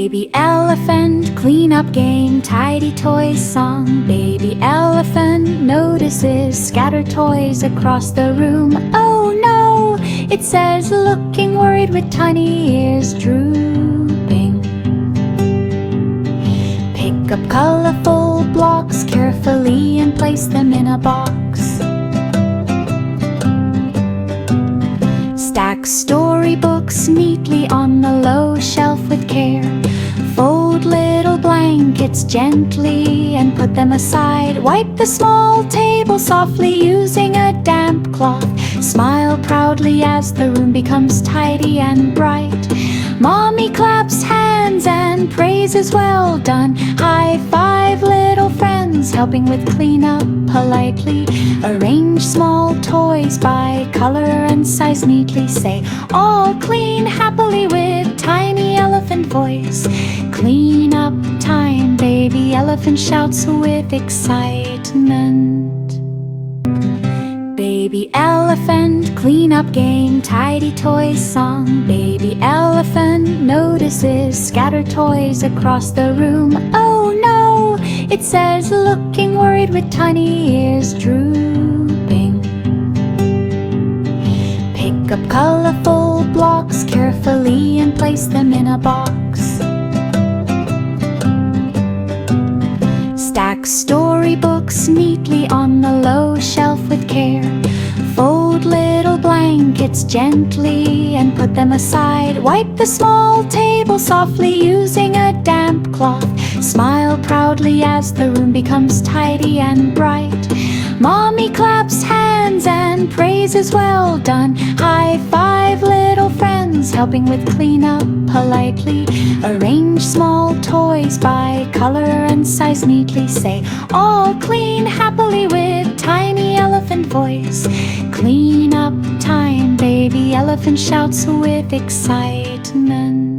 Baby elephant, clean up game, tidy toys song. Baby elephant notices scattered toys across the room. Oh no, it says, looking worried with tiny ears drooping. Pick up colorful blocks carefully and place them in a box. Stack storybooks neatly on the low shelf with care. Fold little blankets gently and put them aside. Wipe the small table softly using a damp cloth. Smile proudly as the room becomes tidy and bright. Mommy claps hands and praises well done. High five little friends, helping with cleanup politely. Arrange small toys by color and size neatly. Say all clean happily with tiny elephant voice. Clean up time, baby elephant shouts with excitement. Baby elephant, clean up game, tidy toys song. Baby elephant notices scattered toys across the room. Oh no, it says, looking worried with tiny ears drooping. Pick up colorful blocks carefully and place them in a box. Stack storybooks neatly on the low shelf with care. Fold little blankets gently and put them aside. Wipe the small table softly using a damp cloth. Smile proudly as the room becomes tidy and bright. Mommy claps hands and praises well done. High five little friends, helping with cleanup politely. Arrange small toys by color and size neatly. Say all clean happily with tiny elephant voice. Clean up time, baby elephant shouts with excitement.